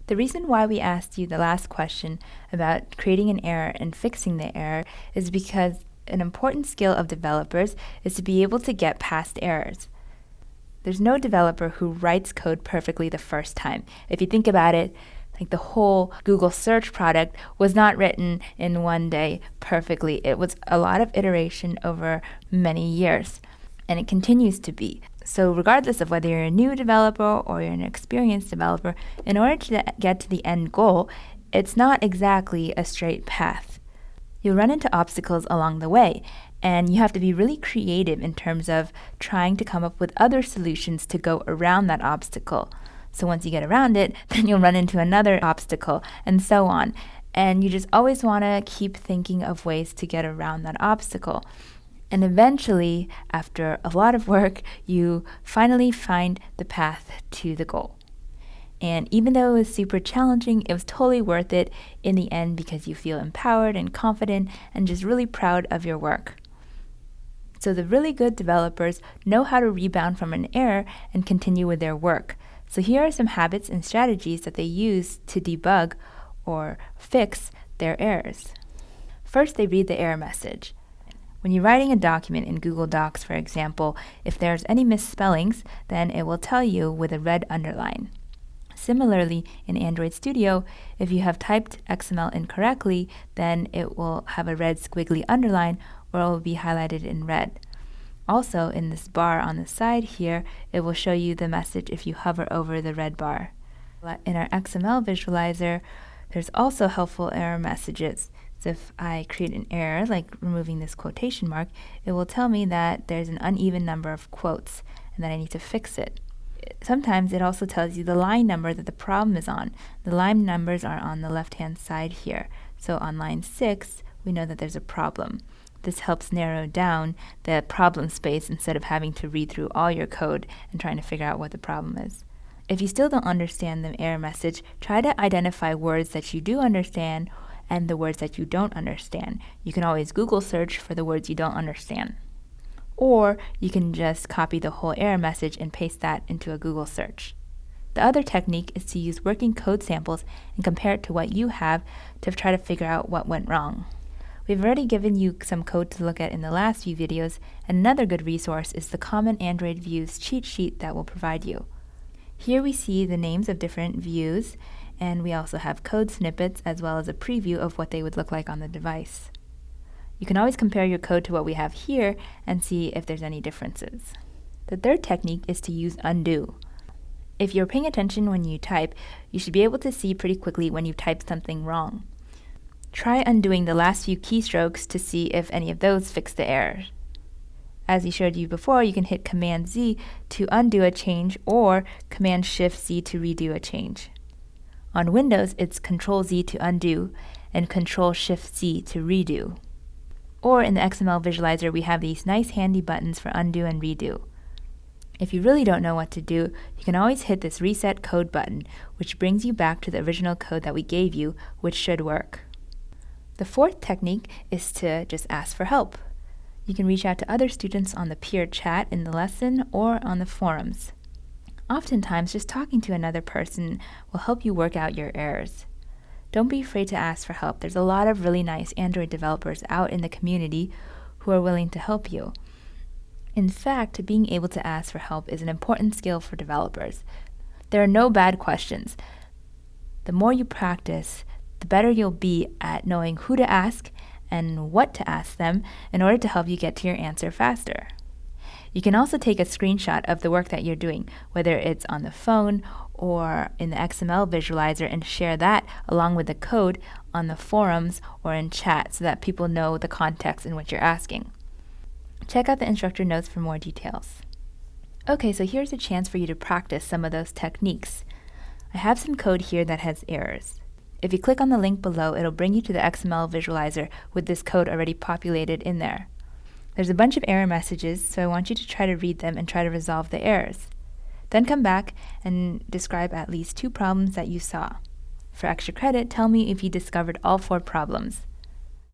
The reason why we asked you the last question about creating an error and fixing the error is because an important skill of developers is to be able to get past errors. There's no developer who writes code perfectly the first time. If you think about it, like the whole Google search product was not written in one day perfectly. It was a lot of iteration over many years, and it continues to be. So regardless of whether you're a new developer or you're an experienced developer, in order to get to the end goal, it's not exactly a straight path. You'll run into obstacles along the way, and you have to be really creative in terms of trying to come up with other solutions to go around that obstacle. So once you get around it, then you'll run into another obstacle, and so on. And you just always want to keep thinking of ways to get around that obstacle. And eventually, after a lot of work, you finally find the path to the goal. And even though it was super challenging, it was totally worth it in the end because you feel empowered and confident and just really proud of your work. So the really good developers know how to rebound from an error and continue with their work. So here are some habits and strategies that they use to debug or fix their errors. First, they read the error message. When you're writing a document in Google Docs, for example, if there's any misspellings, then it will tell you with a red underline. Similarly, in Android Studio, if you have typed XML incorrectly, then it will have a red squiggly underline or it will be highlighted in red. Also, in this bar on the side here, it will show you the message if you hover over the red bar. In our XML visualizer, there's also helpful error messages. So if I create an error, like removing this quotation mark, it will tell me that there's an uneven number of quotes and that I need to fix it. Sometimes it also tells you the line number that the problem is on. The line numbers are on the left-hand side here. So on line 6, we know that there's a problem. This helps narrow down the problem space instead of having to read through all your code and trying to figure out what the problem is. If you still don't understand the error message, try to identify words that you do understand and the words that you don't understand. You can always Google search for the words you don't understand. Or you can just copy the whole error message and paste that into a Google search. The other technique is to use working code samples and compare it to what you have to try to figure out what went wrong. We've already given you some code to look at in the last few videos, and another good resource is the Common Android Views cheat sheet that will provide you. Here we see the names of different views, and we also have code snippets as well as a preview of what they would look like on the device. You can always compare your code to what we have here and see if there's any differences. The third technique is to use undo. If you're paying attention when you type, you should be able to see pretty quickly when you've typed something wrong. Try undoing the last few keystrokes to see if any of those fix the error. As we showed you before, you can hit Command-Z to undo a change or Command-Shift-Z to redo a change. On Windows, it's Control-Z to undo and Control-Shift-Z to redo. Or in the XML visualizer, we have these nice handy buttons for undo and redo. If you really don't know what to do, you can always hit this Reset Code button, which brings you back to the original code that we gave you, which should work. The fourth technique is to just ask for help. You can reach out to other students on the peer chat in the lesson or on the forums. Oftentimes, just talking to another person will help you work out your errors. Don't be afraid to ask for help. There's a lot of really nice Android developers out in the community who are willing to help you. In fact, being able to ask for help is an important skill for developers. There are no bad questions. The more you practice, the better you'll be at knowing who to ask and what to ask them in order to help you get to your answer faster. You can also take a screenshot of the work that you're doing, whether it's on the phone or in the XML visualizer, and share that along with the code on the forums or in chat so that people know the context in which you're asking. Check out the instructor notes for more details. Okay, so here's a chance for you to practice some of those techniques. I have some code here that has errors. If you click on the link below, it'll bring you to the XML visualizer with this code already populated in there. There's a bunch of error messages, so I want you to try to read them and try to resolve the errors. Then come back and describe at least 2 problems that you saw. For extra credit, tell me if you discovered all 4 problems.